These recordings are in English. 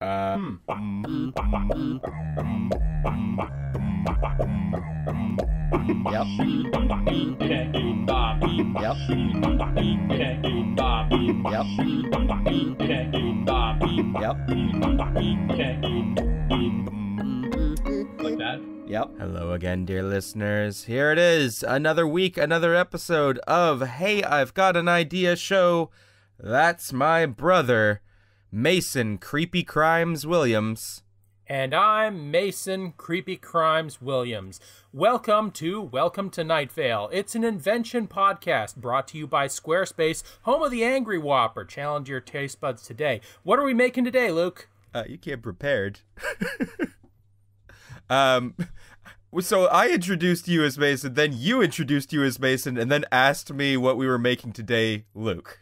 Yep. Like that? Yep. Hello again, dear listeners. Here it is. Another week, another episode of Hey, I've Got an Idea show. That's my brother, Mason Creepy Crimes Williams. And I'm Mason Creepy Crimes Williams. Welcome to Night Vale. It's an invention podcast brought to you by Squarespace, home of the Angry Whopper. Challenge your taste buds today. What are we making today, Luke? You came prepared. So I introduced you as Mason, then you introduced you as Mason, and then asked me what we were making today, Luke.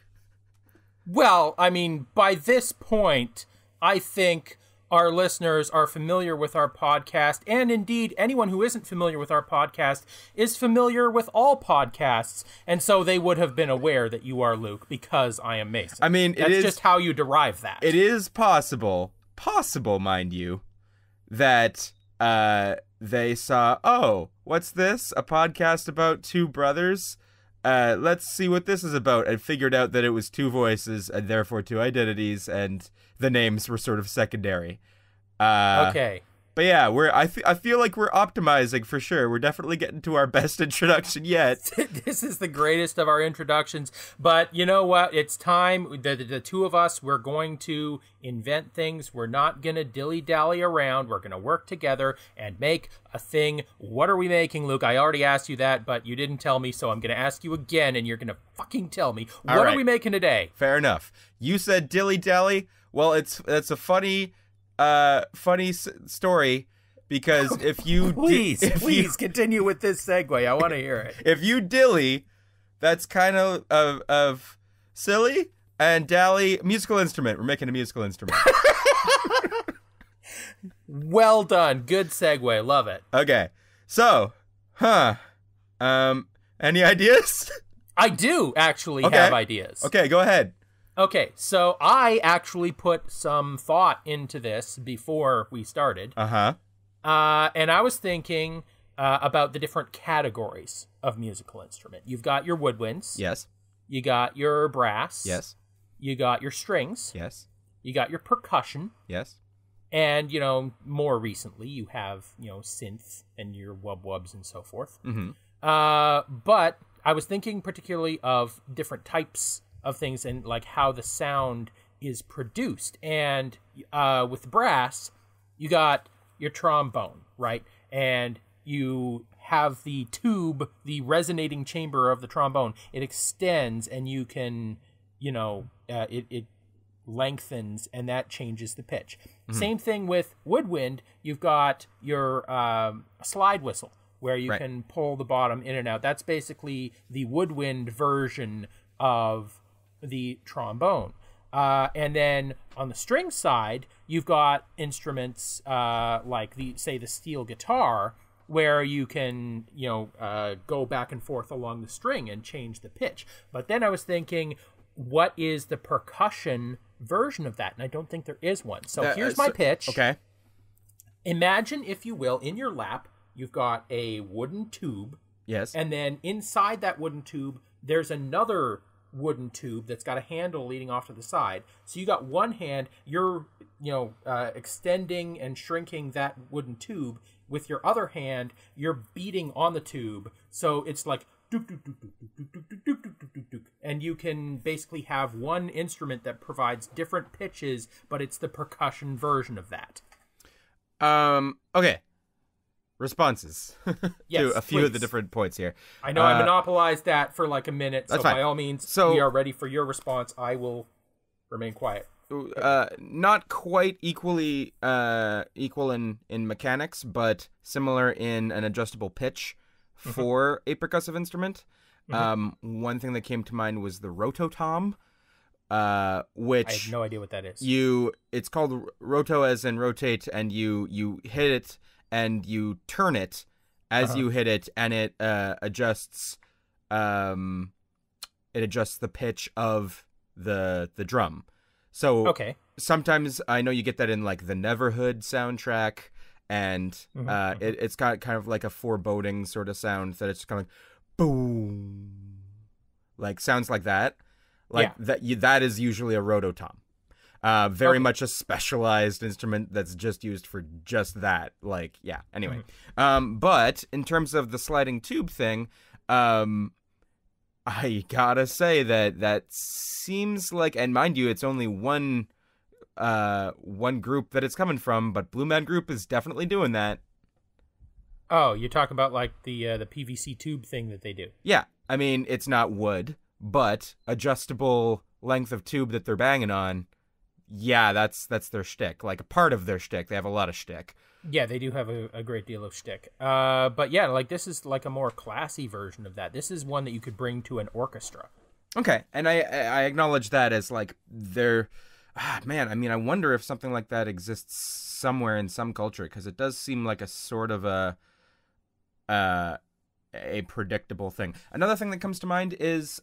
Well, I mean, by this point, I think our listeners are familiar with our podcast, and indeed, anyone who isn't familiar with our podcast is familiar with all podcasts, and so they would have been aware that you are Luke because I am Mason. I mean, that's just how you derive that. It is possible, mind you, that they saw, oh, what's this? A podcast about two brothers? Let's see what this is about, and figured out that it was two voices and therefore two identities, and the names were sort of secondary. Okay. But yeah, I feel like we're optimizing for sure. We're definitely getting to our best introduction yet. This is the greatest of our introductions. But you know what? It's time. The two of us, we're going to invent things. We're not going to dilly-dally around. We're going to work together and make a thing. What are we making, Luke? I already asked you that, but you didn't tell me, so I'm going to ask you again, and you're going to fucking tell me. What are we making today? Fair enough. You said dilly-dally. Well, it's a funny story, because if you please continue with this segue. I want to hear it. If you dilly, that's kind of silly, and dally, musical instrument. We're making a musical instrument. Well done. Good segue. Love it. Okay. So, any ideas? I do actually have ideas. Okay, go ahead. Okay, so I actually put some thought into this before we started. Uh-huh. And I was thinking about the different categories of musical instrument. You've got your woodwinds. Yes. You got your brass. Yes. You got your strings. Yes. You got your percussion. Yes. And, more recently, you have, synth and your wub-wubs and so forth. Mm-hmm. But I was thinking particularly of different types of things and like how the sound is produced. And with brass, you got your trombone, right? And you have the tube, the resonating chamber of the trombone. It extends, and you can, it lengthens, and that changes the pitch. Mm-hmm. Same thing with woodwind. You've got your slide whistle, where you can pull the bottom in and out. That's basically the woodwind version of the trombone. And then on the string side, you've got instruments like the steel guitar, where you can, go back and forth along the string and change the pitch. But then I was thinking, what is the percussion version of that? And I don't think there is one. So here's my pitch. Okay. Imagine, if you will, in your lap, you've got a wooden tube. Yes. And then inside that wooden tube, there's another wooden tube that's got a handle leading off to the side. So you got one hand, you're extending and shrinking that wooden tube. With your other hand, you're beating on the tube, so it's like dook, dook, dook, dook, dook, dook, dook, dook, dook, dook, dook. And you can basically have one instrument that provides different pitches, but it's the percussion version of that. Okay. Responses yes, to a few of the different points here. I know I monopolized that for like a minute, so fine. by all means, we are ready for your response. I will remain quiet. Not quite equal in mechanics, but similar in an adjustable pitch for a percussive instrument. Mm-hmm. One thing that came to mind was the rototom, which I have no idea what that is. It's called roto as in rotate, and you hit it and you turn it as you hit it, and it adjusts the pitch of the drum. So sometimes I know you get that in like the Neverhood soundtrack, and it's got kind of like a foreboding sort of sound that it's kind of like boom, like sounds like that. Like that is usually a rototom. Very much a specialized instrument that's just used for just that. Like, yeah. Anyway, but in terms of the sliding tube thing, I gotta say that seems like, and mind you, it's only one group that it's coming from, but Blue Man Group is definitely doing that. Oh, you're talking about like the PVC tube thing that they do. Yeah, I mean, it's not wood, but adjustable length of tube that they're banging on. Yeah, that's their shtick. Like a part of their shtick. They have a lot of shtick. Yeah, they do have a great deal of shtick. But yeah, like this is like a more classy version of that. This is one that you could bring to an orchestra. Okay, and I acknowledge that as like their... man, I mean, I wonder if something like that exists somewhere in some culture, because it does seem like a sort of a predictable thing. Another thing that comes to mind is,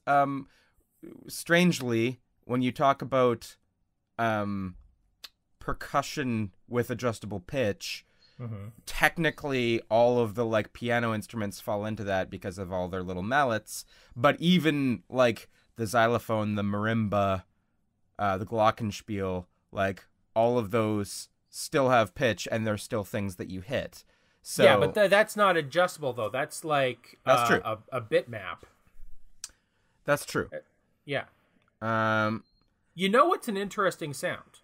strangely, when you talk about percussion with adjustable pitch, technically all of the like piano instruments fall into that because of all their little mallets, but even like the xylophone, the marimba, the glockenspiel, like all of those still have pitch, and they're still things that you hit. So yeah, but that's not adjustable though. That's like that's true. A bitmap. That's true. Yeah. You know what's an interesting sound?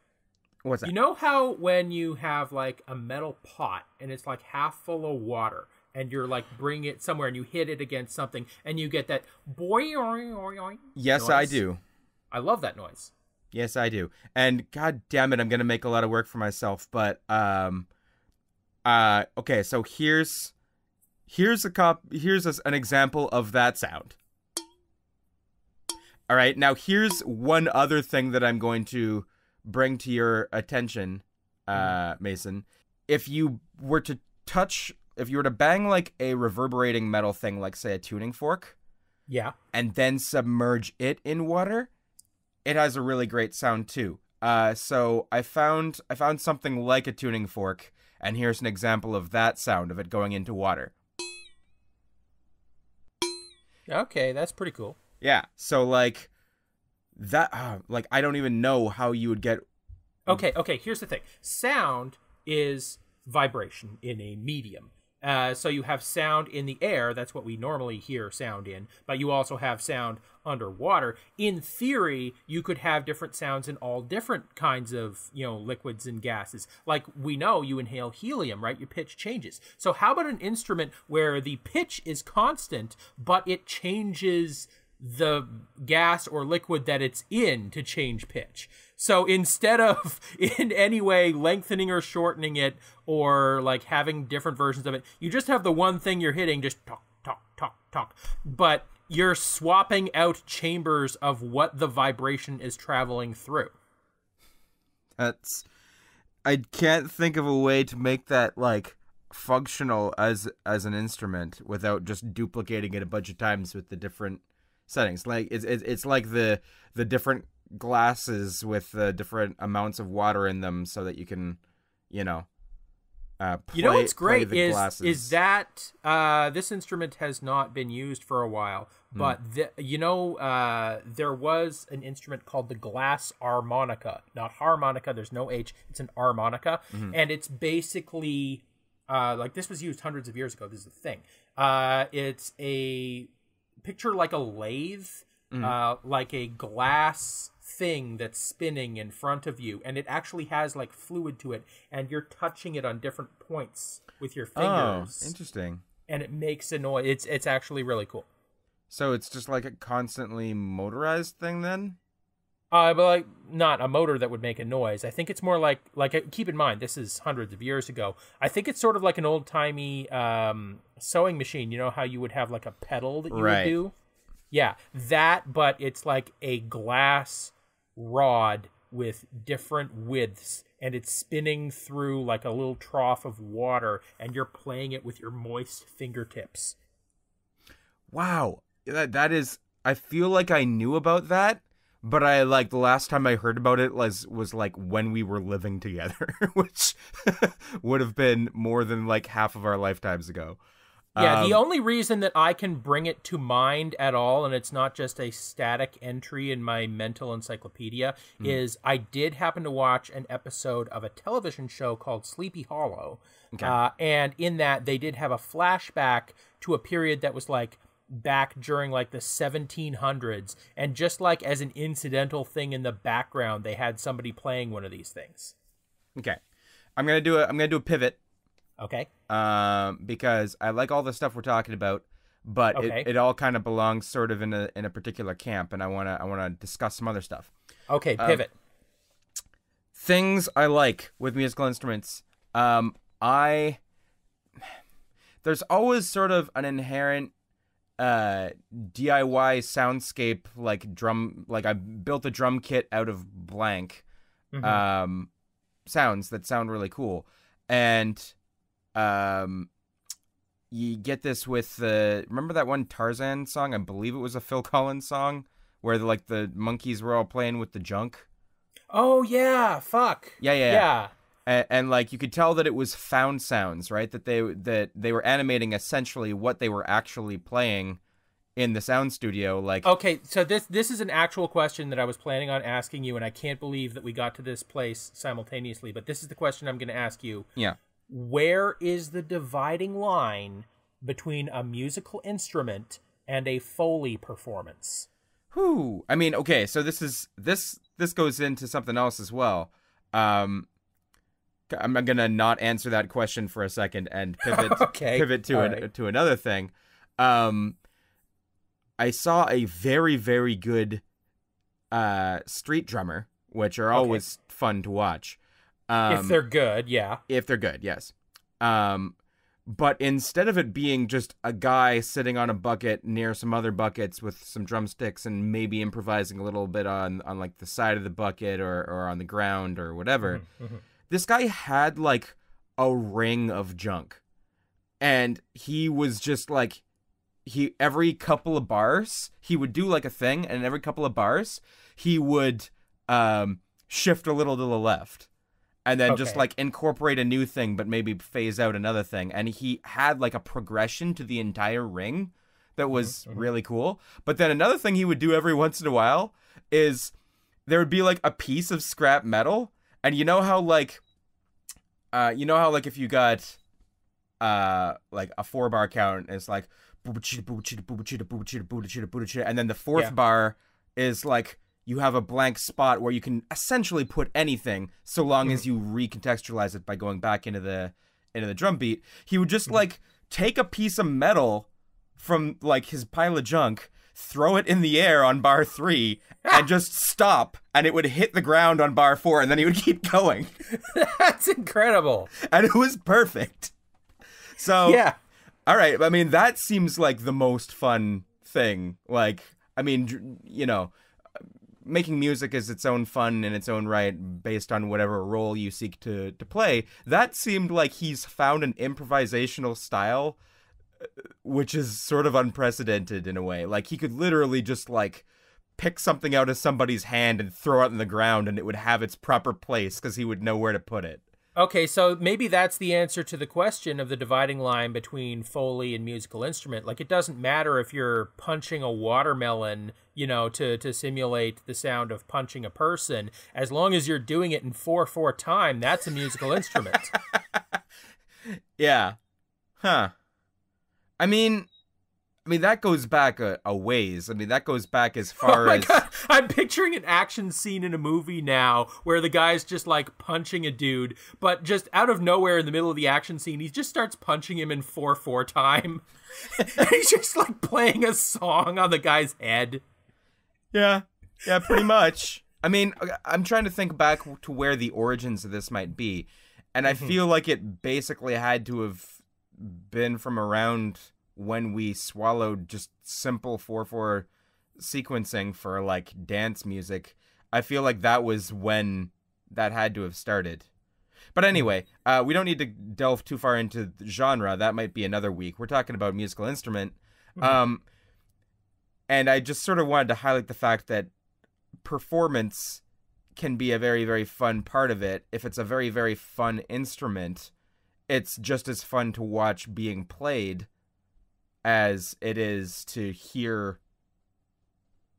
What's that? You know how when you have like a metal pot and it's like half full of water, and you're like bringing it somewhere and you hit it against something and you get that boing. Yes, noise? I do. I love that noise. Yes, I do. And god damn it, I'm gonna make a lot of work for myself. But okay, so here's an example of that sound. All right, now here's one other thing that I'm going to bring to your attention, Mason. If you were to bang like a reverberating metal thing, like say a tuning fork, yeah, and then submerge it in water, it has a really great sound too. So I found something like a tuning fork, and here's an example of that sound of it going into water. Okay, that's pretty cool. Yeah, so like that, like I don't even know how you would get. Okay. Here's the thing: sound is vibration in a medium. So you have sound in the air. That's what we normally hear sound in. But you also have sound underwater. In theory, you could have different sounds in all different kinds of, liquids and gases. Like we know you inhale helium, right? Your pitch changes. So how about an instrument where the pitch is constant, but it changes the gas or liquid that it's in to change pitch? So instead of in any way lengthening or shortening it or like having different versions of it, you just have the one thing you're hitting, just talk, talk, talk, talk. But you're swapping out chambers of what the vibration is traveling through. I can't think of a way to make that like functional as an instrument without just duplicating it a bunch of times with the different settings. Like it's like the different glasses with different amounts of water in them, so that you can, what's great is that this instrument has not been used for a while, but there was an instrument called the glass harmonica, not harmonica. There's no H. It's an harmonica, and it's basically like this was used hundreds of years ago. This is the thing. It's a picture like a lathe, like a glass thing that's spinning in front of you, and it actually has like fluid to it, and you're touching it on different points with your fingers. Oh, interesting. And it makes a noise. It's actually really cool. So it's just like a constantly motorized thing then? But like not a motor that would make a noise. I think it's more like keep in mind this is hundreds of years ago. I think it's sort of like an old-timey sewing machine. You know how you would have like a pedal that you would do? Yeah, that, but it's like a glass rod with different widths, and it's spinning through like a little trough of water, and you're playing it with your moist fingertips. Wow. That is, I feel like I knew about that, but I like the last time I heard about it was like when we were living together, which would have been more than like half of our lifetimes ago. Yeah, the only reason that I can bring it to mind at all, and it's not just a static entry in my mental encyclopedia, is I did happen to watch an episode of a television show called Sleepy Hollow. Okay. And in that, they did have a flashback to a period that was like back during like the 1700s. And just like as an incidental thing in the background, they had somebody playing one of these things. Okay. I'm gonna do a pivot. Okay. Because I like all the stuff we're talking about, but Okay. it all kind of belongs sort of in a particular camp, and I wanna discuss some other stuff. Okay, pivot. Things I like with musical instruments. There's always sort of an inherent DIY soundscape, like drum, like I built a drum kit out of blank sounds that sound really cool. And you get this with remember that one Tarzan song? I believe it was a Phil Collins song where the monkeys were all playing with the junk. Oh yeah, fuck. Yeah. And like you could tell that it was found sounds, right? That they were animating essentially what they were actually playing in the sound studio. Like, okay, so this is an actual question that I was planning on asking you, and I can't believe that we got to this place simultaneously. But this is the question I'm going to ask you. Yeah. Where is the dividing line between a musical instrument and a Foley performance? I mean, okay, so this goes into something else as well. I'm gonna not answer that question for a second and pivot to another thing. I saw a very, very good street drummer, which are always fun to watch. If they're good, yeah. If they're good, yes. But instead of it being just a guy sitting on a bucket near some other buckets with some drumsticks and maybe improvising a little bit on like the side of the bucket or on the ground or whatever, this guy had like a ring of junk. And he was just like, every couple of bars, he would do like a thing, and every couple of bars, he would shift a little to the left. And then just like incorporate a new thing, but maybe phase out another thing. And he had like a progression to the entire ring that was really cool. But then another thing he would do every once in a while is there would be like a piece of scrap metal. And you know how like if you got like a 4-bar count, it's like, and then the fourth bar is like, you have a blank spot where you can essentially put anything so long as you recontextualize it by going back into the drum beat. He would just like take a piece of metal from like his pile of junk, throw it in the air on bar 3 and just stop, and it would hit the ground on bar 4, and then he would keep going. That's incredible. And it was perfect. So yeah. All right. I mean, that seems like the most fun thing. Like, I mean, you know, making music is its own fun in its own right based on whatever role you seek to play. That seemed like he's found an improvisational style which is sort of unprecedented in a way. Like he could literally just like pick something out of somebody's hand and throw it on the ground and it would have its proper place because he would know where to put it. Okay, so maybe that's the answer to the question of the dividing line between Foley and musical instrument. Like, it doesn't matter if you're punching a watermelon, you know, to simulate the sound of punching a person. As long as you're doing it in 4/4 time, that's a musical instrument. Yeah. Huh. I mean, that goes back a ways. I mean, that goes back as far as... God. I'm picturing an action scene in a movie now where the guy's just, like, punching a dude, but just out of nowhere in the middle of the action scene, he just starts punching him in 4/4 time. And he's just, like, playing a song on the guy's head. Yeah. Yeah, pretty much. I mean, I'm trying to think back to where the origins of this might be, and I feel like it basically had to have been from around when we swallowed just simple 4/4 sequencing for like dance music. I feel like that was when that had to have started. But anyway, we don't need to delve too far into the genre. That might be another week. We're talking about musical instrument. And I just sort of wanted to highlight the fact that performance can be a very, very fun part of it. If it's a very, very fun instrument, it's just as fun to watch being played as it is to hear,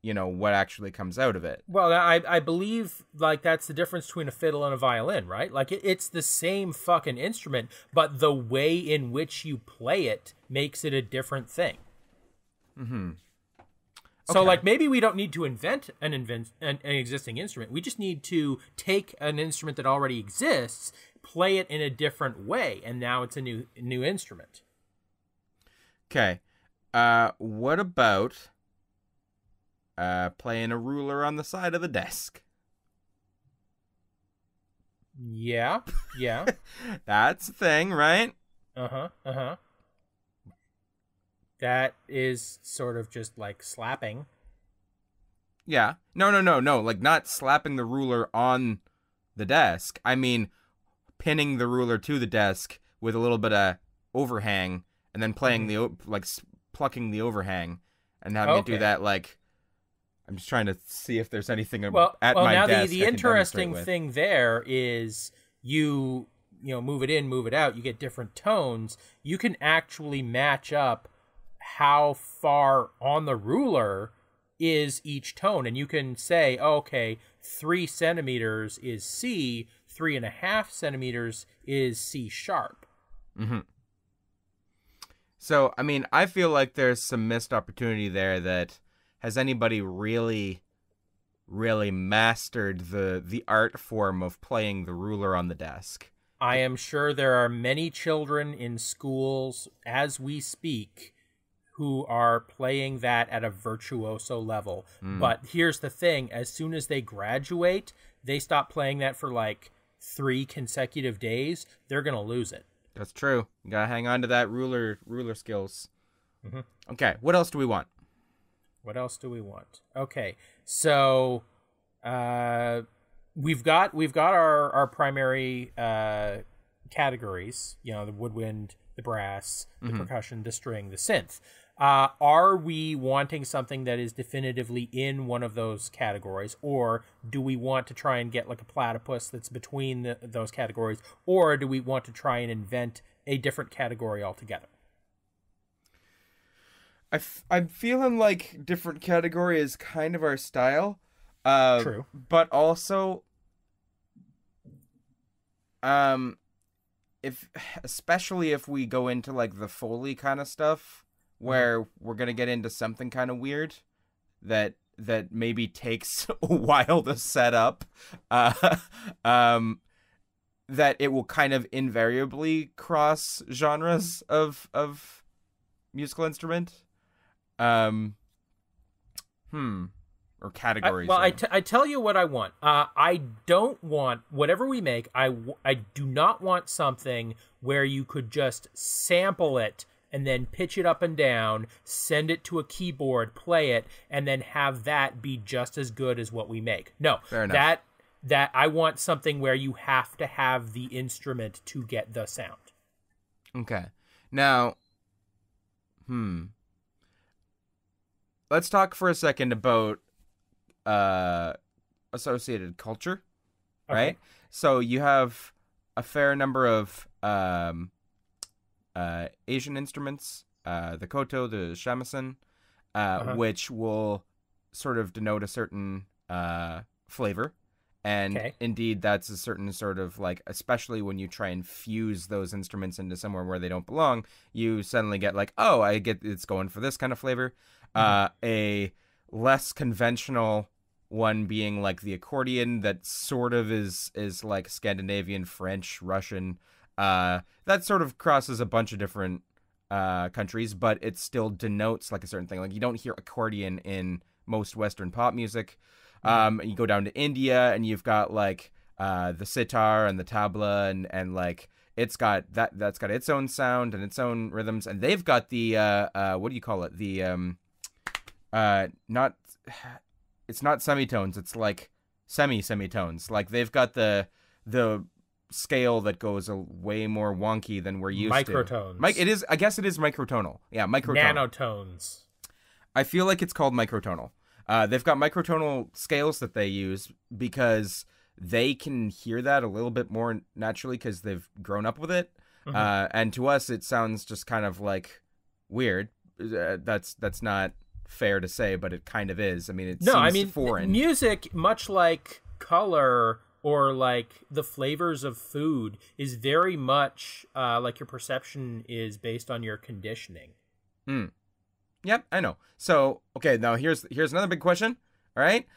what actually comes out of it. Well, I believe, like, that's the difference between a fiddle and a violin, right? Like, it's the same fucking instrument, but the way in which you play it makes it a different thing. Mm-hmm. So, like, maybe we don't need to invent an existing instrument. We just need to take an instrument that already exists, play it in a different way, and now it's a new instrument. Okay. What about playing a ruler on the side of the desk? Yeah. That's the thing, right? Uh-huh. That is sort of just like slapping. Yeah. No. Like, not slapping the ruler on the desk. I mean, pinning the ruler to the desk with a little bit of overhang, and then playing plucking the overhang, and having to do that. Like, I'm just trying to see if there's anything at my now desk. The interesting thing there is you move it in, move it out. You get different tones. You can actually match up how far on the ruler is each tone, and you can say, okay, 3 centimeters is C, 3.5 centimeters is C sharp. Mm-hmm. So, I mean, I feel like there's some missed opportunity there. That has anybody really, really mastered the art form of playing the ruler on the desk? I am sure there are many children in schools as we speak who are playing that at a virtuoso level. But here's the thing, as soon as they graduate, they stop playing that for like 3 consecutive days, they're going to lose it. That's true. You got to hang on to that ruler skills. Mm-hmm. Okay, what else do we want? Okay, so we've got our primary categories, the woodwind, the brass, the percussion, the string, the synth. Are we wanting something that is definitively in one of those categories, or do we want to try and get like a platypus that's between those categories, or do we want to try and invent a different category altogether? I'm feeling like different category is kind of our style. True. But also, especially if we go into like the Foley kind of stuff, where we're gonna get into something kind of weird that maybe takes a while to set up, that it will kind of invariably cross genres of musical instrument, or categories. I tell you what I want. I don't want, whatever we make, I do not want something where you could just sample it and then pitch it up and down, send it to a keyboard, play it, and then have that be just as good as what we make. No, fair enough. That I want something where you have to have the instrument to get the sound. Okay. Now, let's talk for a second about associated culture, right? So you have a fair number of Asian instruments, the koto, the shamisen, which will sort of denote a certain flavor. And indeed, that's a certain sort of like, especially when you try and fuse those instruments into somewhere where they don't belong, you suddenly get like, oh, I get it's going for this kind of flavor. A less conventional one being like the accordion, that sort of is like Scandinavian, French, Russian. That sort of crosses a bunch of different countries, but it still denotes like a certain thing. Like, you don't hear accordion in most Western pop music. You go down to India and you've got like the sitar and the tabla, and like that's got its own sound and its own rhythms, and they've got the what do you call it? The it's not semitones, it's like semitones. Like, they've got the scale that goes way more wonky than we're used microtones. to. I guess it is microtonal. Yeah, microtonal. Nanotones. I feel like it's called microtonal. They've got microtonal scales that they use because they can hear that a little bit more naturally because they've grown up with it. And to us, it sounds just kind of like weird. That's not fair to say, but it kind of is. I mean, it seems foreign. Music, much like color or like the flavors of food, is very much like your perception is based on your conditioning. Yep, I know. So, okay, now here's another big question. All right.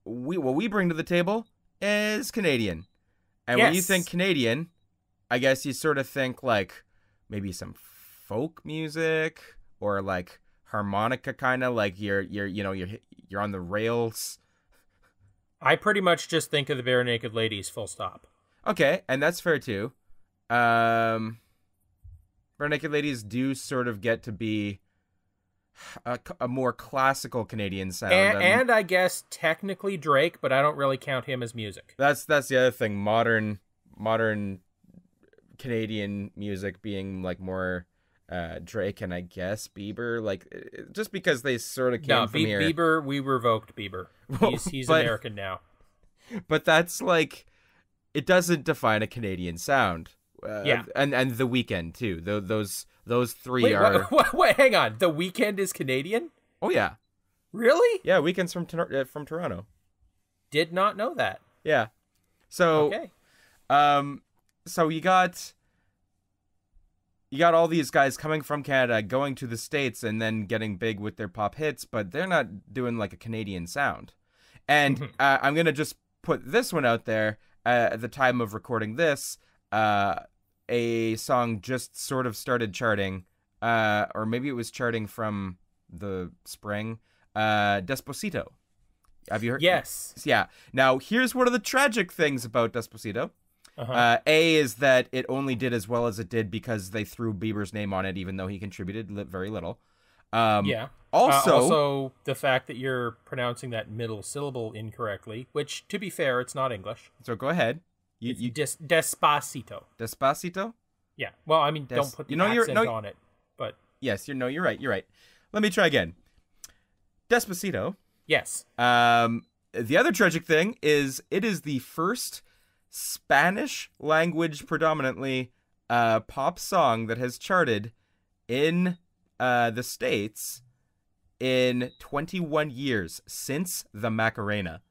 What we bring to the table is Canadian. And when you think Canadian, I guess you sort of think like maybe some folk music or like harmonica, kind of like you're on the rails. I pretty much just think of the Bare Naked Ladies, full stop. Okay, and that's fair too. Bare Naked Ladies do sort of get to be a more classical Canadian sound, and I guess technically Drake, but I don't really count him as music. That's the other thing. Modern Canadian music being like more Drake and I guess Bieber, like just because they sort of came from here. Bieber, we revoked Bieber. He's American now. But that's like, it doesn't define a Canadian sound. And The Weeknd too. Those three are. Wait, hang on. The Weeknd is Canadian? Oh yeah. Really? Yeah, Weeknd's from Toronto. Did not know that. Yeah. So. Okay. So you got all these guys coming from Canada, going to the States, and then getting big with their pop hits, but they're not doing like a Canadian sound. And I'm gonna just put this one out there. At the time of recording this, a song just sort of started charting, or maybe it was charting from the spring. Despacito. Have you heard? Yes. Yeah. Now, here's one of the tragic things about Despacito. A is that it only did as well as it did because they threw Bieber's name on it, even though he contributed very little. Also, the fact that you're pronouncing that middle syllable incorrectly, which, to be fair, it's not English. So go ahead. Despacito. Despacito? Yeah. Well, I mean, don't put the accent on it. But yes, you're right. You're right. Let me try again. Despacito. Yes. The other tragic thing is it is the first Spanish language predominantly pop song that has charted in the States in 21 years since the Macarena.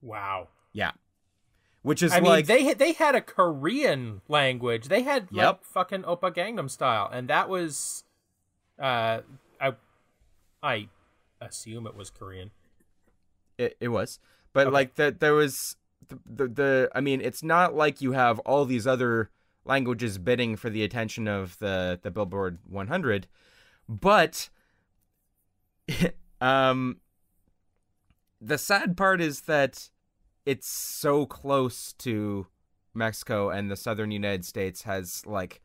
Wow. Yeah. Which is they had a Korean language. They had like fucking Oppa Gangnam Style, and that was I assume it was Korean. It was. But like there was the I mean, it's not like you have all these other languages bidding for the attention of the Billboard 100, but the sad part is that it's so close to Mexico, and the southern United States has like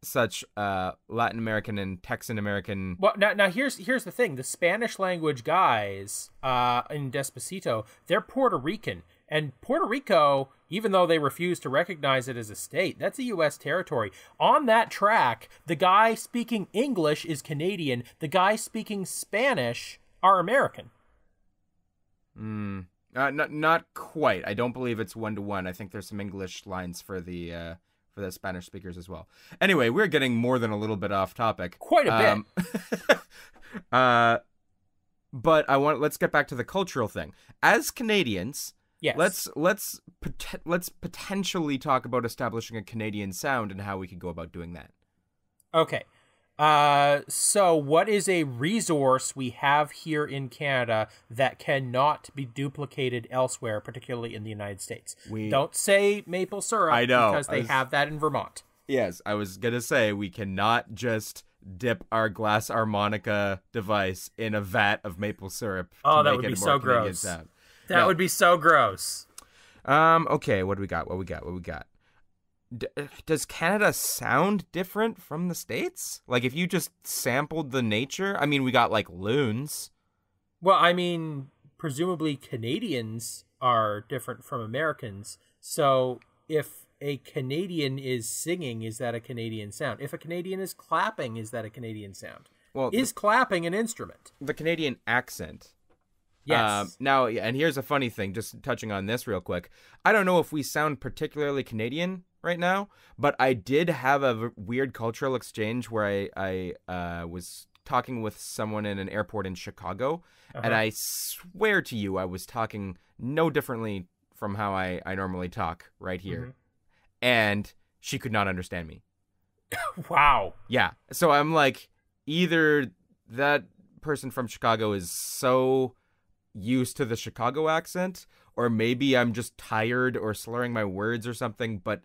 such Latin American and Texan American. Well, now here's the thing: the Spanish language guys in Despacito, they're Puerto Rican, and Puerto Rico, even though they refuse to recognize it as a state, that's a U.S. territory. On that track, the guy speaking English is Canadian. The guy speaking Spanish are American. Not quite. I don't believe it's 1-to-1. I think there's some English lines for the Spanish speakers as well. Anyway, we're getting more than a little bit off topic. Quite a bit. But let's get back to the cultural thing. As Canadians, yes. let's potentially talk about establishing a Canadian sound and how we could go about doing that. Okay. So what is a resource we have here in Canada that cannot be duplicated elsewhere, particularly in the United States? Don't say maple syrup. I know, because they have that in Vermont. Yes, I was going to say we cannot just dip our glass harmonica device in a vat of maple syrup. Oh, that would be so gross. That would be so gross. Okay, what do we got? What we got? Does Canada sound different from the States? Like, if you just sampled the nature? I mean, we got, like, loons. Well, I mean, presumably Canadians are different from Americans. So, if a Canadian is singing, is that a Canadian sound? If a Canadian is clapping, is that a Canadian sound? Well, is clapping an instrument? the Canadian accent. Yes. Now, and here's a funny thing, just touching on this real quick. I don't know if we sound particularly Canadian right now, but I did have a weird cultural exchange where I was talking with someone in an airport in Chicago, and I swear to you, I was talking no differently from how I normally talk right here. And she could not understand me. Wow. Yeah. So I'm like, either that person from Chicago is so used to the Chicago accent, or maybe I'm just tired or slurring my words or something, but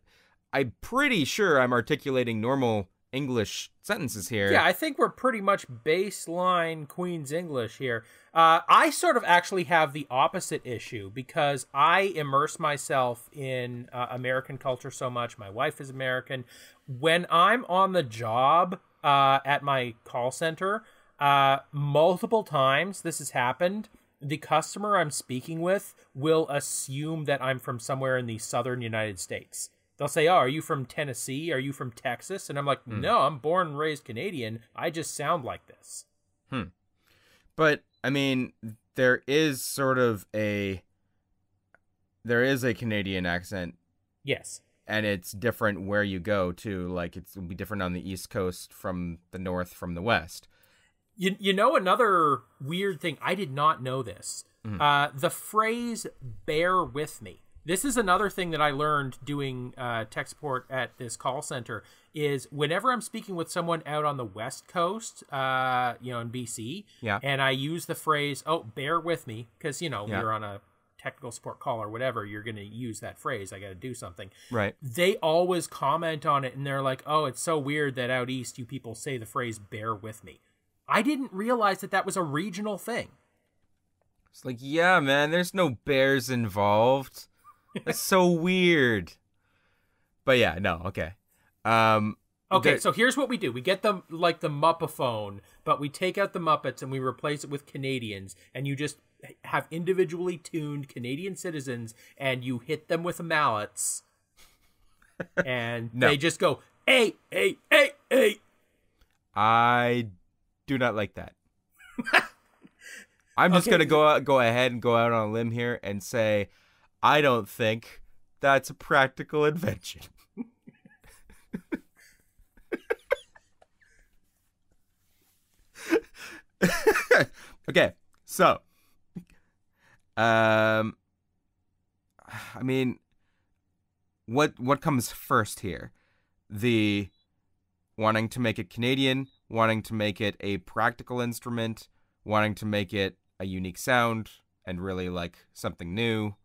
I'm pretty sure I'm articulating normal English sentences here. Yeah, I think we're pretty much baseline Queen's English here. I sort of actually have the opposite issue because I immerse myself in American culture so much. My wife is American. When I'm on the job at my call center, multiple times this has happened. The customer I'm speaking with will assume that I'm from somewhere in the southern United States. They'll say, "Oh, are you from Tennessee? Are you from Texas?" And I'm like, "No, I'm born and raised Canadian. I just sound like this." But I mean, there is a Canadian accent. Yes. And it's different where you go too. Like it'll be different on the East Coast from the North from the West. You know, another weird thing, I did not know this. The phrase "bear with me." This is another thing that I learned doing tech support at this call center is whenever I'm speaking with someone out on the West Coast, in BC, and I use the phrase, "Oh, bear with me," because, you're on a technical support call or whatever, you're going to use that phrase. I got to do something. Right. They always comment on it, and they're like, "Oh, it's so weird that out East you people say the phrase "bear with me." I didn't realize that was a regional thing. It's like, yeah, man, there's no bears involved. That's so weird. But yeah, no, okay. Okay, so here's what we do. We get the Muppaphone, but we take out the Muppets and we replace it with Canadians, and you just have individually tuned Canadian citizens, and you hit them with mallets, and they just go, "Hey, hey, hey, hey." I do not like that. I'm just gonna go ahead and go out on a limb here and say, I don't think that's a practical invention. Okay, so, I mean, what comes first here? The wanting to make it Canadian, wanting to make it a practical instrument, wanting to make it a unique sound, and really like something new.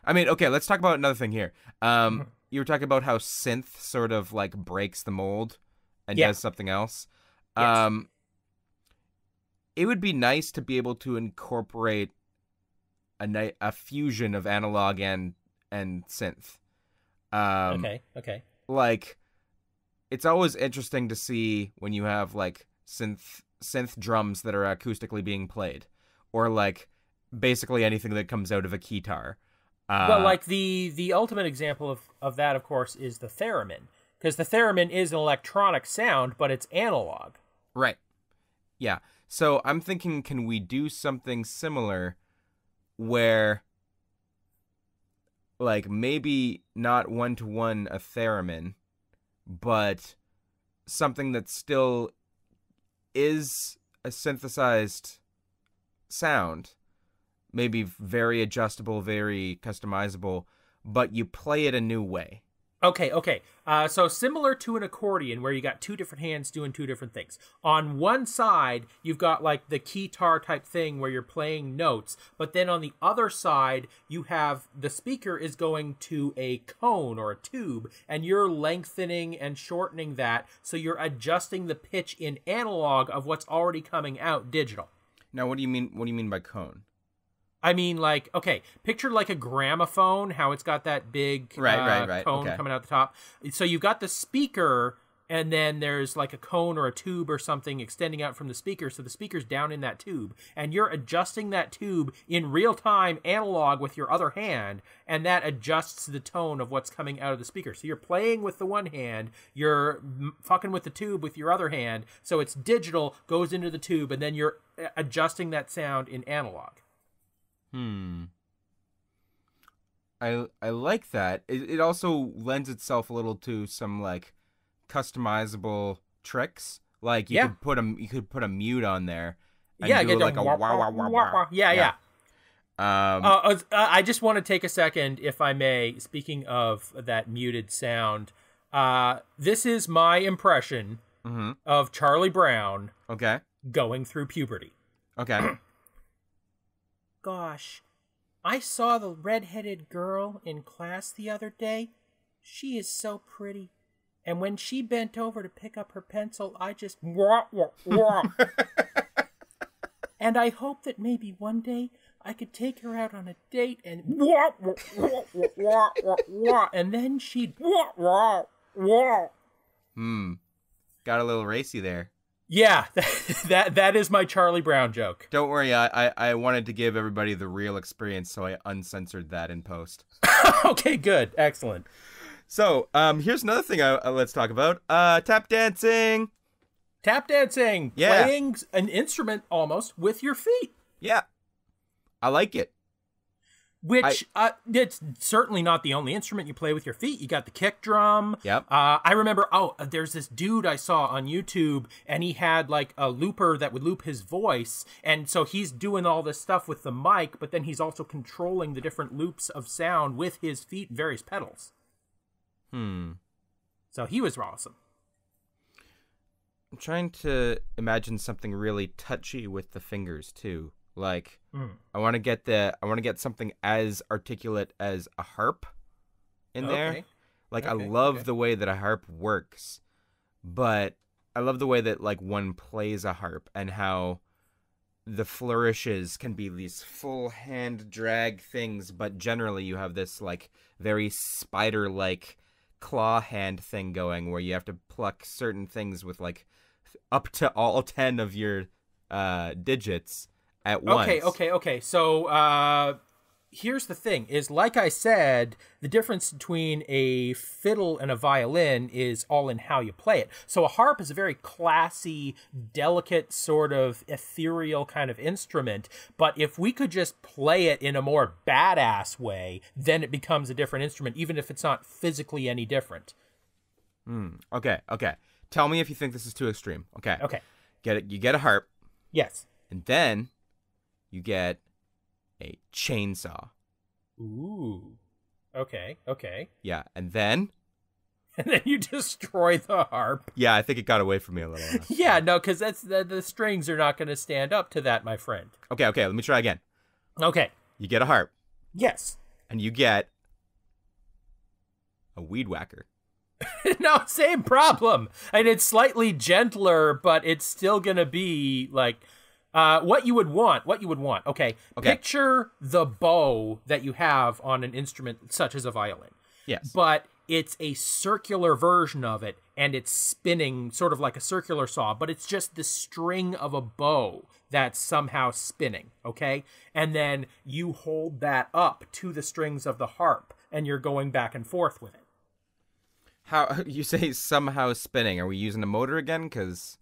I mean, okay, let's talk about another thing here. You were talking about how synth sort of like breaks the mold and does something else. Yes. It would be nice to be able to incorporate a fusion of analog and synth. Okay. Like, it's always interesting to see when you have like synth drums that are acoustically being played, or like basically anything that comes out of a keytar. Well, like the ultimate example of that, of course, is the theremin, because the theremin is an electronic sound, but it's analog. Right. Yeah. So I'm thinking, can we do something similar where, like, maybe not one-to-one a theremin, but something that still is a synthesized sound, maybe very adjustable, very customizable, but you play it a new way. Okay. So similar to an accordion where you got two different hands doing two different things. On one side, you've got like the keytar type thing where you're playing notes, but then on the other side, you have the speaker is going to a cone or a tube, and you're lengthening and shortening that, so you're adjusting the pitch in analog of what's already coming out digital. Now, what do you mean? What do you mean by cone? I mean, like, okay, picture like a gramophone, how it's got that big cone coming out the top. So you've got the speaker and then there's like a cone or a tube or something extending out from the speaker, so the speaker's down in that tube, and you're adjusting that tube in real time analog with your other hand, and that adjusts the tone of what's coming out of the speaker. So you're playing with the one hand, you're fucking with the tube with your other hand, so it's digital, goes into the tube, and then you're adjusting that sound in analog. I like that. It also lends itself a little to some like customizable tricks. Like you could put a mute on there. And Yeah, do get like the a wah wah wah wah. Yeah. I just want to take a second, if I may. Speaking of that muted sound, this is my impression of Charlie Brown. Okay. Going through puberty. Okay. Gosh, I saw the red-headed girl in class the other day. She is so pretty. And when she bent over to pick up her pencil, I just wah, wah, wah. And I hope that maybe one day I could take her out on a date and wah, wah, wah, wah, wah, wah, wah, and then she'd wah, wah, wah. Got a little racy there. Yeah, that is my Charlie Brown joke. Don't worry, I wanted to give everybody the real experience, so I uncensored that in post. Okay, good. Excellent. So, here's another thing let's talk about. Tap dancing. Tap dancing. Yeah. Playing an instrument almost with your feet. Yeah. I like it. Which, it's certainly not the only instrument you play with your feet. You got the kick drum. Yep. I remember, there's this dude I saw on YouTube, and he had like a looper that would loop his voice. And so he's doing all this stuff with the mic, but then he's also controlling the different loops of sound with his feet and various pedals. So he was awesome. I'm trying to imagine something really touchy with the fingers too. Like I want to get something as articulate as a harp in there. Like I love the way that a harp works, but I love the way that like one plays a harp and how the flourishes can be these full hand drag things, but generally you have this like very spider-like claw hand thing going where you have to pluck certain things with like up to all 10 of your digits at once. Okay. So, here's the thing, is like I said, the difference between a fiddle and a violin is all in how you play it. So a harp is a very classy, delicate, sort of ethereal kind of instrument. But if we could just play it in a more badass way, then it becomes a different instrument, even if it's not physically any different. Okay. Tell me if you think this is too extreme. Okay. Get it. You get a harp. Yes. And then you get a chainsaw. Ooh. Okay. Yeah, and then you destroy the harp. Yeah, I think it got away from me a little. Yeah, no, because that's the strings are not going to stand up to that, my friend. Okay, let me try again. Okay. You get a harp. Yes. And you get a weed whacker. No, same problem. And it's slightly gentler, but it's still going to be like what you would want. Okay. Picture the bow that you have on an instrument such as a violin. Yes. But it's a circular version of it, and it's spinning sort of like a circular saw, but it's just the string of a bow that's somehow spinning, okay? And then you hold that up to the strings of the harp, and you're going back and forth with it. How you say somehow spinning? Are we using a motor again?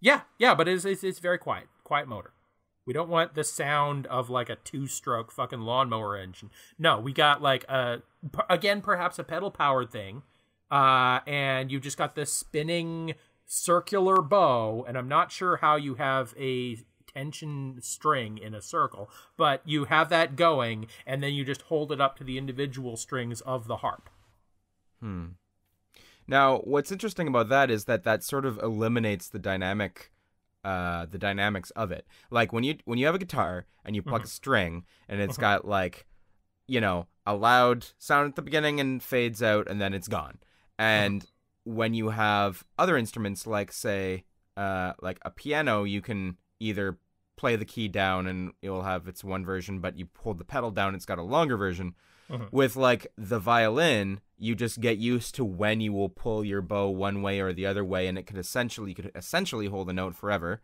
Yeah, but it's very quiet motor. We don't want the sound of like a 2-stroke fucking lawnmower engine. No, we got like perhaps a pedal powered thing, and you just got this spinning circular bow. And I'm not sure how you have a tension string in a circle, but you have that going, and then you just hold it up to the individual strings of the harp. Now, what's interesting about that is that sort of eliminates the dynamics of it. Like when you have a guitar and you pluck a string and it's got like, you know, a loud sound at the beginning and fades out and then it's gone. And when you have other instruments like say like a piano, you can either play the key down and it will have its one version, but you hold the pedal down, it's got a longer version. With like the violin, you just get used to when you will pull your bow one way or the other way, and you could essentially hold a note forever.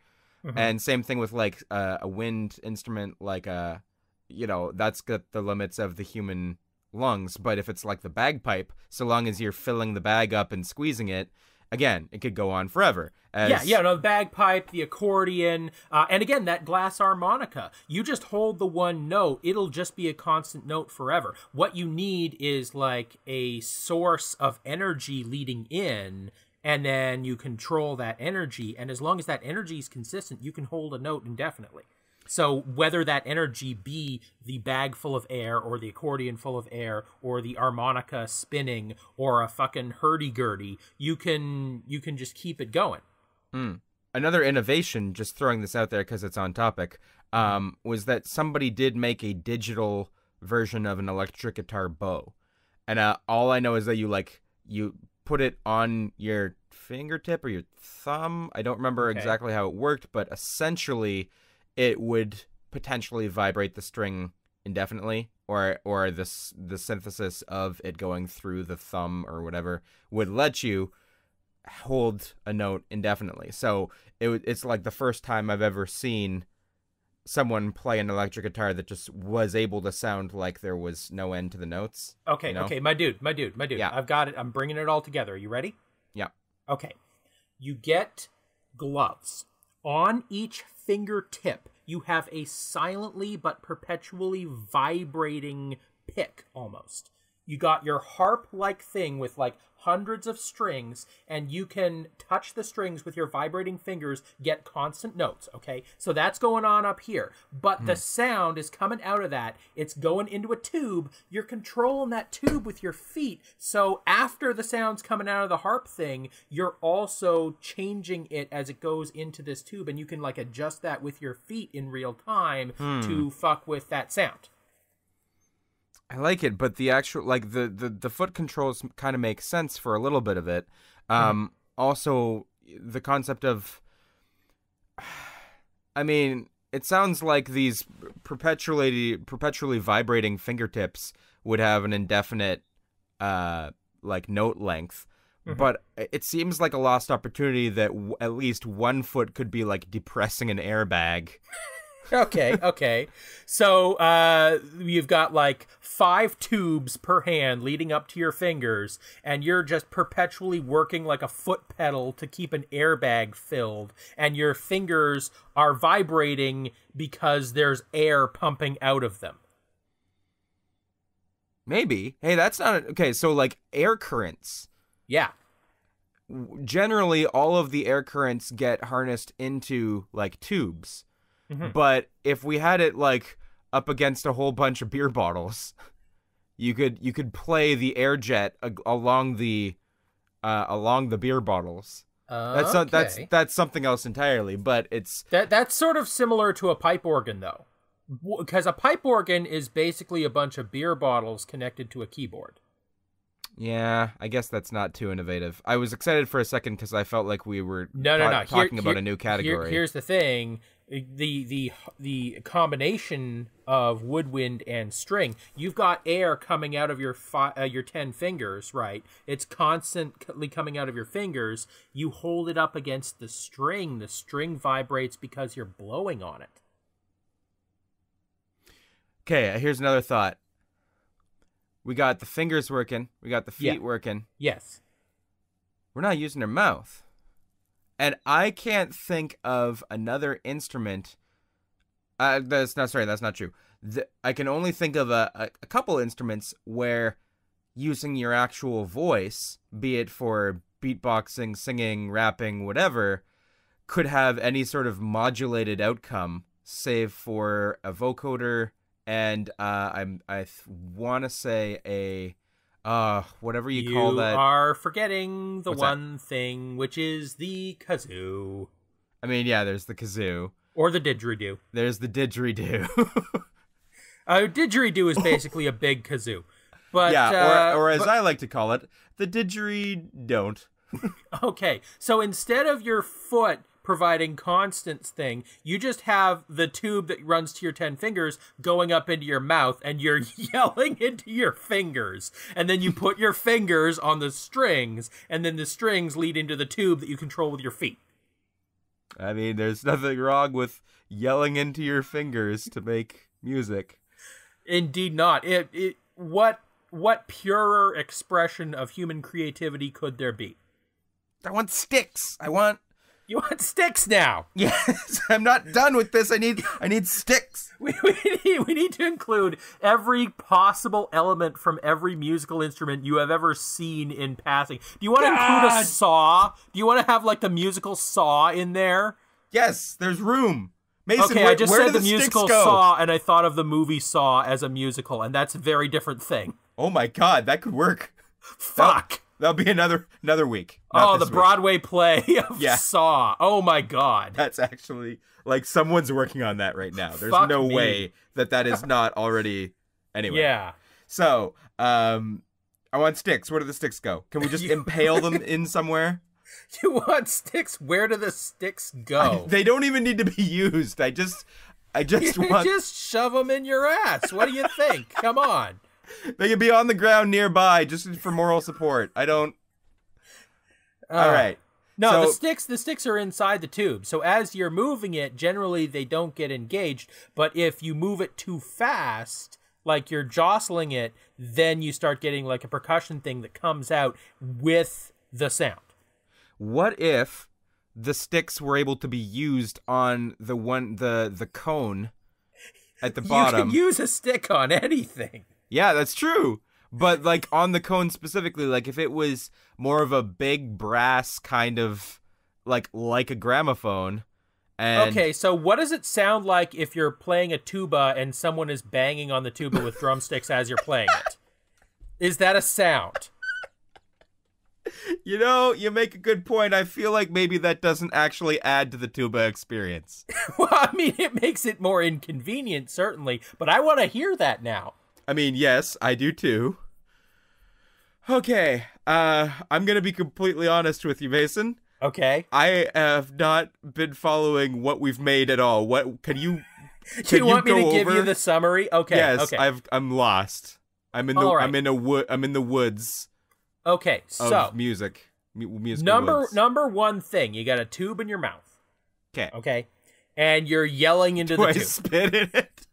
And same thing with like a wind instrument, like that's got the limits of the human lungs. But if it's like the bagpipe, so long as you're filling the bag up and squeezing it, again, it could go on forever. The bagpipe, the accordion, and again, that glass harmonica. You just hold the one note, it'll just be a constant note forever. What you need is like a source of energy leading in, and then you control that energy, and as long as that energy is consistent, you can hold a note indefinitely. So whether that energy be the bag full of air or the accordion full of air or the harmonica spinning or a fucking hurdy-gurdy, you can just keep it going. Another innovation, just throwing this out there because it's on topic, was that somebody did make a digital version of an electric guitar bow. And all I know is that you put it on your fingertip or your thumb. I don't remember exactly how it worked, but essentially it would potentially vibrate the string indefinitely, or the synthesis of it going through the thumb or whatever would let you hold a note indefinitely. So it's like the first time I've ever seen someone play an electric guitar that just was able to sound like there was no end to the notes. Okay, my dude. Yeah. I've got it. I'm bringing it all together. Are you ready? Yeah. Okay. You get gloves. On each fingertip, you have a silently but perpetually vibrating pick, almost. You got your harp-like thing with like hundreds of strings, and you can touch the strings with your vibrating fingers, get constant notes, okay? So that's going on up here. But the sound is coming out of that. It's going into a tube. You're controlling that tube with your feet. So after the sound's coming out of the harp thing, you're also changing it as it goes into this tube, and you can like adjust that with your feet in real time to fuck with that sound. I like it, but the actual, like, the foot controls kind of make sense for a little bit of it. Also, the concept of, I mean, it sounds like these perpetually vibrating fingertips would have an indefinite, like, note length. But it seems like a lost opportunity that at least one foot could be, like, depressing an airbag. Okay. So you've got like 5 tubes per hand leading up to your fingers, and you're just perpetually working like a foot pedal to keep an airbag filled, and your fingers are vibrating because there's air pumping out of them. Maybe. Hey, that's not... Okay, so like air currents. Yeah. Generally, all of the air currents get harnessed into like tubes. But if we had it like up against a whole bunch of beer bottles, you could play the air jet along the beer bottles. That's something else entirely. But it's that's sort of similar to a pipe organ, though, because a pipe organ is basically a bunch of beer bottles connected to a keyboard. Yeah, I guess that's not too innovative. I was excited for a second because I felt like we were talking about a new category. Here's the thing. The combination of woodwind and string, you've got air coming out of your 10 fingers, right? It's constantly coming out of your fingers. You hold it up against the string vibrates because you're blowing on it. Okay, here's another thought. We got the fingers working. We got the feet working. Yes. We're not using our mouth. And I can't think of another instrument. That's not true. I can only think of a couple instruments where using your actual voice, be it for beatboxing, singing, rapping, whatever, could have any sort of modulated outcome, save for a vocoder and I want to say a whatever you call that. You are forgetting the one thing, which is the kazoo. I mean, yeah, there's the kazoo. Or the didgeridoo. There's the didgeridoo. Didgeridoo is basically a big kazoo. But yeah, or as I like to call it, the didgeridoo. Okay, so instead of your foot providing constant thing. You just have the tube that runs to your 10 fingers going up into your mouth, and you're yelling into your fingers. And then you put your fingers on the strings, and then the strings lead into the tube that you control with your feet. I mean, there's nothing wrong with yelling into your fingers to make music. Indeed not. What purer expression of human creativity could there be? I want sticks. You want sticks now? Yes, I'm not done with this. I need sticks. We need to include every possible element from every musical instrument you have ever seen in passing. Do you want to include a saw? Do you want to have like the musical saw in there? Yes, there's room. Mason, okay, I just said the musical go? Saw, and I thought of the movie Saw as a musical, and that's a very different thing. Oh my god, that could work. Fuck. That'll be another week. Oh, the Broadway play of Saw. Oh my god. That's actually, like, someone's working on that right now. There's Fuck no me. way that is not already... Anyway. Yeah. So, I want sticks. Where do the sticks go? Can we just impale them in somewhere? You want sticks? Where do the sticks go? They don't even need to be used. I just want... Just shove them in your ass. What do you think? Come on. They can be on the ground nearby just for moral support. I don't... All right. No, so, the sticks are inside the tube. So as you're moving it, generally they don't get engaged. But if you move it too fast, like you're jostling it, then you start getting like a percussion thing that comes out with the sound. What if the sticks were able to be used on the cone at the bottom? You can use a stick on anything. Yeah, that's true. But like on the cone specifically, like if it was more of a big brass kind of like a gramophone. And okay, so what does it sound like if you're playing a tuba and someone is banging on the tuba with drumsticks as you're playing it? Is that a sound? You know, you make a good point. I feel like maybe that doesn't actually add to the tuba experience. Well, I mean, it makes it more inconvenient, certainly, but I want to hear that now. I mean, yes, I do too. Okay, I'm gonna be completely honest with you, Mason. Okay. I have not been following what we've made at all. What can you? Do you want me to give you the summary? Okay. Yes, okay. I'm lost. I'm in the woods. Okay, so of music. Number one thing, you got a tube in your mouth. Okay, and you're yelling into the tube. Spit in it?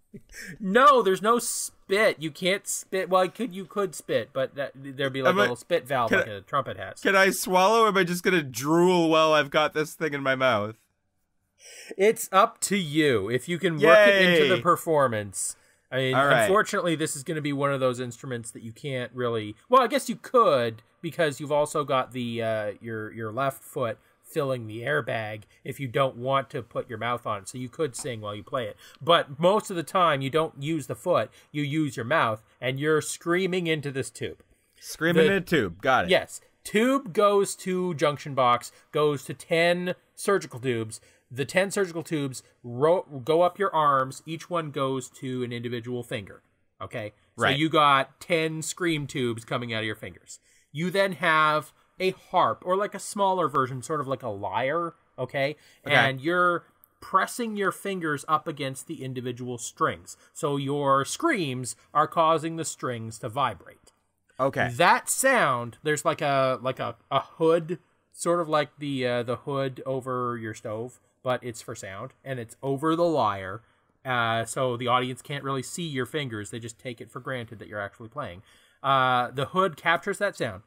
No, there's no spit. You can't spit. Well, you could spit, but there'd be like a little spit valve like a trumpet has. Can I swallow, or am I just gonna drool while I've got this thing in my mouth? It's up to you. If you can work it into the performance. I mean, unfortunately, this is going to be one of those instruments that you can't really... Well, I guess you could, because you've also got the your left foot filling the airbag if you don't want to put your mouth on it. So you could sing while you play it. But most of the time, you don't use the foot. You use your mouth, and you're screaming into this tube. Screaming in a tube. Got it. Yes. Tube goes to junction box, goes to 10 surgical tubes. The 10 surgical tubes go up your arms. Each one goes to an individual finger. Okay? So you got 10 scream tubes coming out of your fingers. You then have a harp, or like a smaller version, sort of like a lyre. Okay? And you're pressing your fingers up against the individual strings. So your screams are causing the strings to vibrate. Okay. That sound, there's like a hood, sort of like the hood over your stove, but it's for sound, and it's over the lyre, so the audience can't really see your fingers. They just take it for granted that you're actually playing. The hood captures that sound,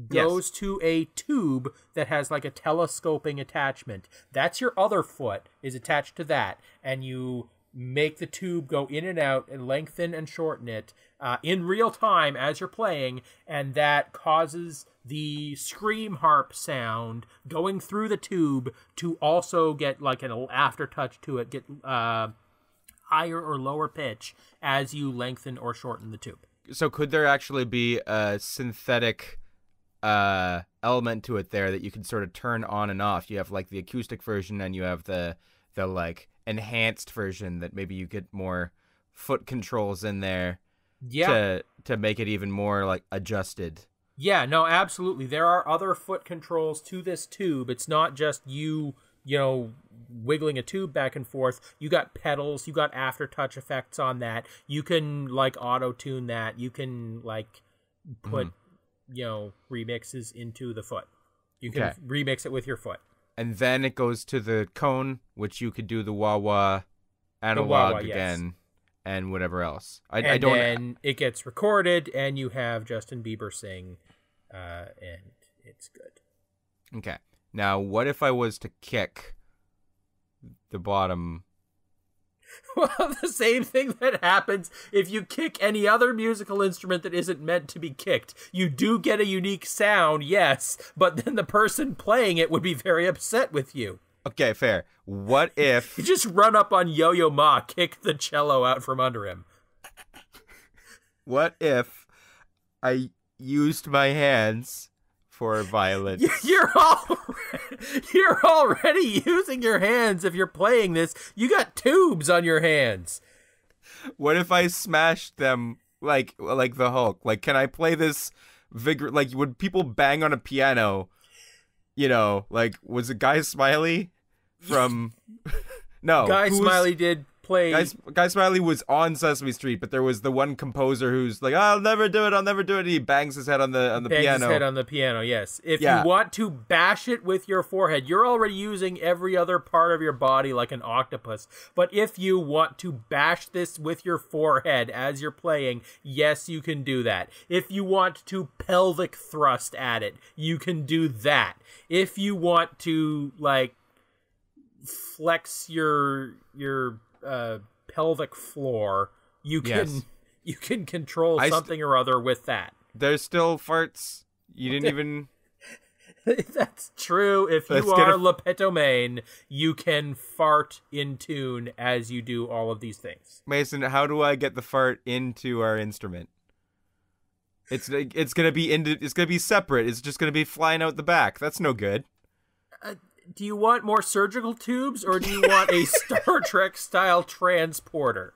goes to a tube that has like a telescoping attachment. That's your other foot is attached to that, and you make the tube go in and out and lengthen and shorten it in real time as you're playing, and that causes the scream harp sound going through the tube to also get like an aftertouch to it, get higher or lower pitch as you lengthen or shorten the tube. So could there actually be a synthetic element to it there that you can sort of turn on and off? You have like the acoustic version, and you have the like enhanced version that maybe you get more foot controls in there to make it even more like adjusted. Yeah, no, absolutely. There are other foot controls to this tube. It's not just you wiggling a tube back and forth. You got pedals, you got aftertouch effects on that. You can like auto tune that. You can like put remixes into the foot. You can remix it with your foot. And then it goes to the cone, which you could do the wah-wah analog again, and whatever else. Then it gets recorded, and you have Justin Bieber sing, and it's good. Okay. Now, what if I was to kick the bottom? Well, the same thing that happens if you kick any other musical instrument that isn't meant to be kicked. You do get a unique sound, yes, but then the person playing it would be very upset with you. Okay, fair. What if... You just run up on Yo-Yo Ma, kick the cello out from under him. What if I used my hands for violence? You're already using your hands if you're playing this. You got tubes on your hands. What if I smashed them like the Hulk? Like, can I play this like, would people bang on a piano? Like, was it Guy Smiley from... No. Guy Smiley did play... Guy Smiley was on Sesame Street, but there was the one composer who's like, I'll never do it. And he bangs his head on the piano. Bangs his head on the piano, yes. If you want to bash it with your forehead, you're already using every other part of your body like an octopus. But if you want to bash this with your forehead as you're playing, yes, you can do that. If you want to pelvic thrust at it, you can do that. If you want to, like, flex your pelvic floor, you can control something or other with that. There's still farts. You didn't even... That's true. If you are Lepetomaine, you can fart in tune as you do all of these things. Mason, how do I get the fart into our instrument? It's gonna be separate. It's just gonna be flying out the back. That's no good. Do you want more surgical tubes, or do you want a Star Trek style transporter?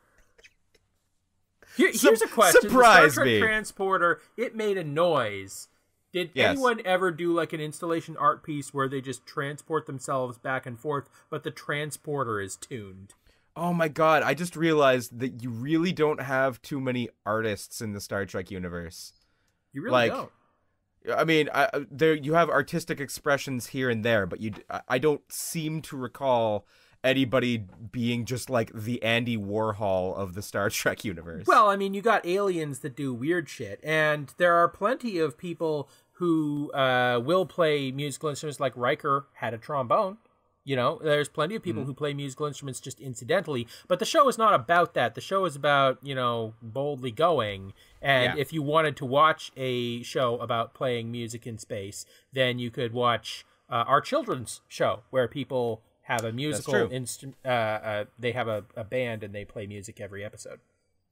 Here's a question. Surprise the Star Trek me. Transporter, it made a noise. Did anyone ever do like an installation art piece where they just transport themselves back and forth, but the transporter is tuned? Oh my god, I just realized that you really don't have too many artists in the Star Trek universe. You really don't. I mean, there you have artistic expressions here and there, but I don't seem to recall anybody being just like the Andy Warhol of the Star Trek universe. Well, I mean, you got aliens that do weird shit, and there are plenty of people who will play musical instruments. Like Riker had a trombone. There's plenty of people who play musical instruments just incidentally, but the show is not about that. The show is about, boldly going. And if you wanted to watch a show about playing music in space, then you could watch our children's show where people have a musical instrument. They have a band and they play music every episode.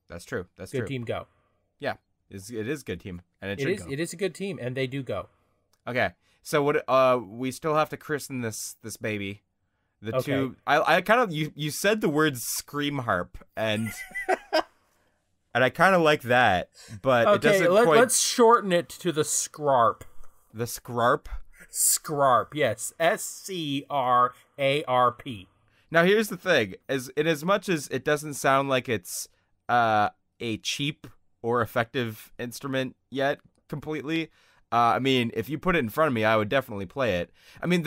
That's true. That's good true. Team go. Yeah, it is a good team, and it should go. It is a good team, and they do go. Okay, so what? We still have to christen this baby. The two. I kind of you said the word scream harp, and and I kind of like that, but it doesn't quite. Let's shorten it to the Scrarp. The Scrarp. Scrarp, yes, SCRARP. Now here's the thing: as much as it doesn't sound like it's a cheap or effective instrument yet, completely. I mean, if you put it in front of me, I would definitely play it. I mean,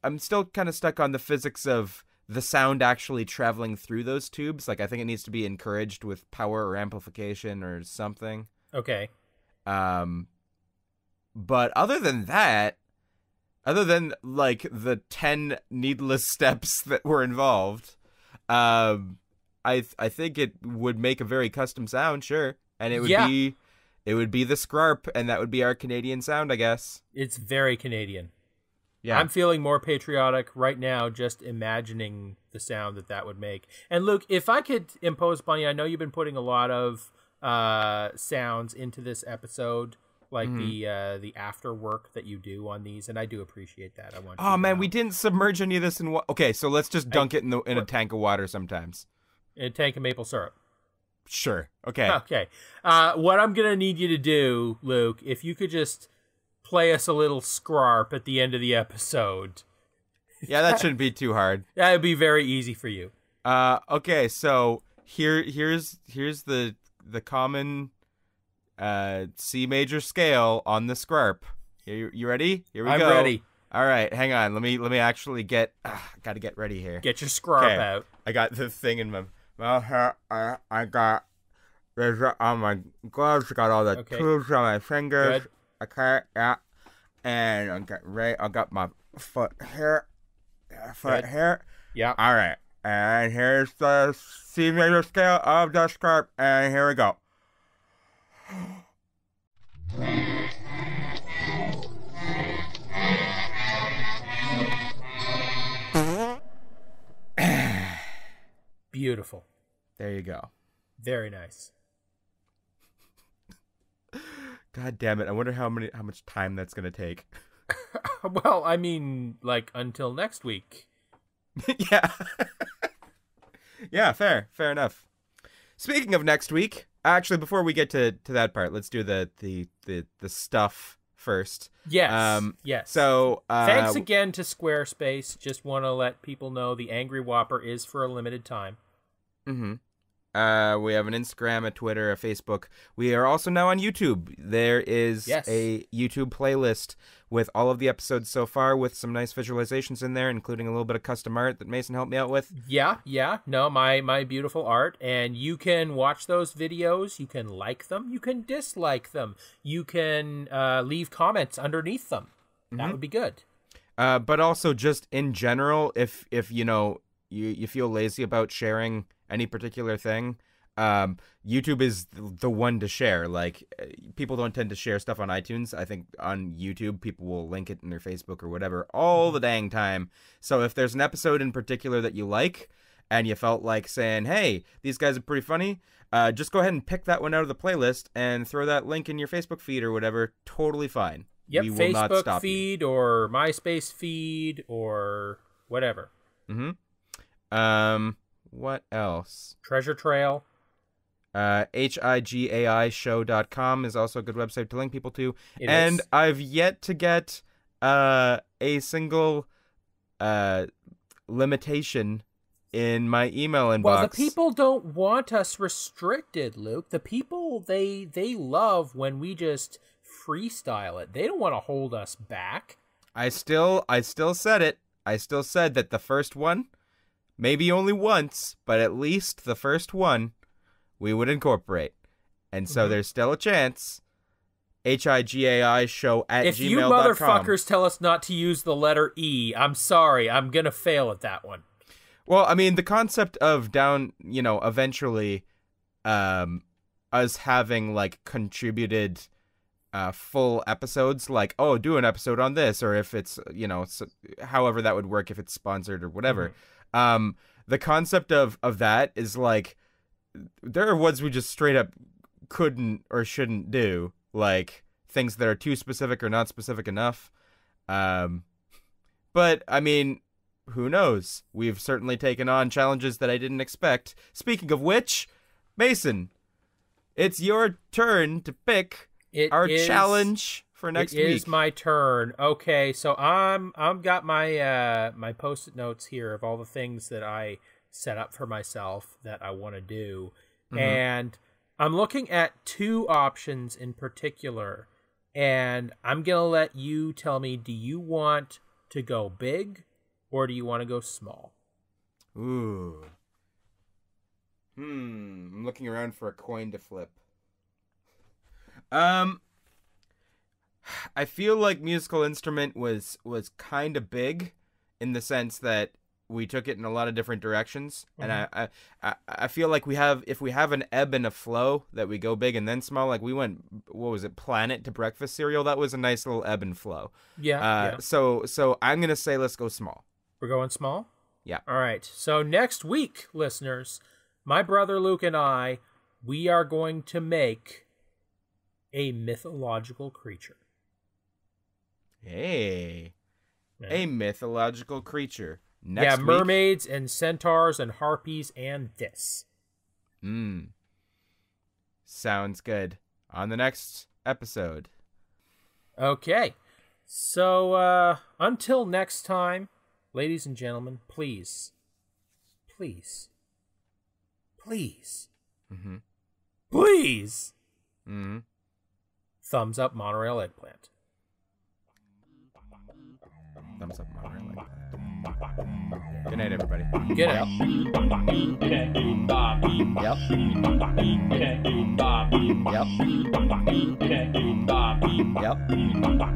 I'm still kind of stuck on the physics of the sound actually traveling through those tubes. Like, I think it needs to be encouraged with power or amplification or something. Okay. But other than that, like the 10 needless steps that were involved, I think it would make a very custom sound, sure. And it would be... It would be the Scrarp, and that would be our Canadian sound, I guess. It's very Canadian. Yeah. I'm feeling more patriotic right now just imagining the sound that would make. And Luke, if I could impose upon you, I know you've been putting a lot of sounds into this episode, like the after work that you do on these, and I do appreciate that. We didn't submerge any of this in water. Okay, so let's just dunk it in a tank of water sometimes. In a tank of maple syrup. Sure. Okay. Okay. What I'm going to need you to do, Luke, if you could just play us a little Scrarp at the end of the episode. Yeah, that shouldn't be too hard. That would be very easy for you. Okay, so here's the common C major scale on the scarp. You ready? Here we go. I'm ready. All right, hang on. Let me actually get. Got to get ready here. Get your scarp out. I got the thing in my mouth. I got. There's on my gloves. Got all the tools on my fingers. Good. Okay, yeah. And I got I got my foot here. Foot here. Yeah. All right. And here's the C major scale of the scarp. And here we go. Beautiful. There you go. Very nice. God damn it. I wonder how much time that's going to take. Well, I mean, like, until next week. Yeah. Yeah, fair enough. Speaking of next week, actually, before we get to that part, let's do the stuff first. Yes. Yes. So, thanks again to Squarespace. Just want to let people know the Angry Whopper is for a limited time. Mm-hmm. We have an Instagram, a Twitter, a Facebook. We are also now on YouTube. There is a YouTube playlist with all of the episodes so far with some nice visualizations in there, including a little bit of custom art that Mason helped me out with. Yeah. No, my beautiful art. And you can watch those videos. You can like them. You can dislike them. You can leave comments underneath them. Mm-hmm. That would be good. But also just in general, if you know, you feel lazy about sharing any particular thing, YouTube is the one to share. Like, people don't tend to share stuff on iTunes. I think on YouTube, people will link it in their Facebook or whatever all the dang time. So if there's an episode in particular that you like, and you felt like saying, hey, these guys are pretty funny, just go ahead and pick that one out of the playlist and throw that link in your Facebook feed or whatever. Totally fine. Yep, we will Facebook not stop feed or MySpace feed or whatever. Mm-hmm. What else? Treasure Trail. higaishow.com is also a good website to link people to. It and is. I've yet to get a single limitation in my email inbox. Well, the people don't want us restricted, Luke. The people, they love when we just freestyle it. They don't want to hold us back. I still said it. I still said that the first one, maybe only once, but at least the first one, we would incorporate. And so there's still a chance. higaishow@gmail.com. If you motherfuckers tell us not to use the letter E, I'm sorry. I'm going to fail at that one. Well, I mean, the concept of eventually us having, like, contributed full episodes, like, oh, do an episode on this, or if it's, however that would work, if it's sponsored or whatever. The concept of that is, like, there are ones we just straight up couldn't or shouldn't do, like things that are too specific or not specific enough. But, I mean, who knows? We've certainly taken on challenges that I didn't expect. Speaking of which, Mason, it's your turn to pick our challenge for next week. It is my turn. Okay, so I'm got my my post-it notes here of all the things that I set up for myself that I want to do. And I'm looking at two options in particular, and I'm going to let you tell me, do you want to go big or do you want to go small? Ooh. I'm looking around for a coin to flip. I feel like musical instrument was kind of big in the sense that we took it in a lot of different directions, and I feel like if we have an ebb and a flow that we go big and then small, like we went, what was it, Planet to Breakfast cereal? That was a nice little ebb and flow. Yeah. So I'm gonna say let's go small. We're going small? Yeah. All right. So next week, listeners, my brother Luke and I, we are going to make a mythological creature. Hey. A mythological creature. Next week. Mermaids and centaurs and harpies and this. Sounds good. On the next episode. Okay. So, until next time, ladies and gentlemen, please, please, please, please, thumbs up monorail eggplant. Thumbs up monorail eggplant. Good night, everybody. Good night. Yep. Yep. Yep.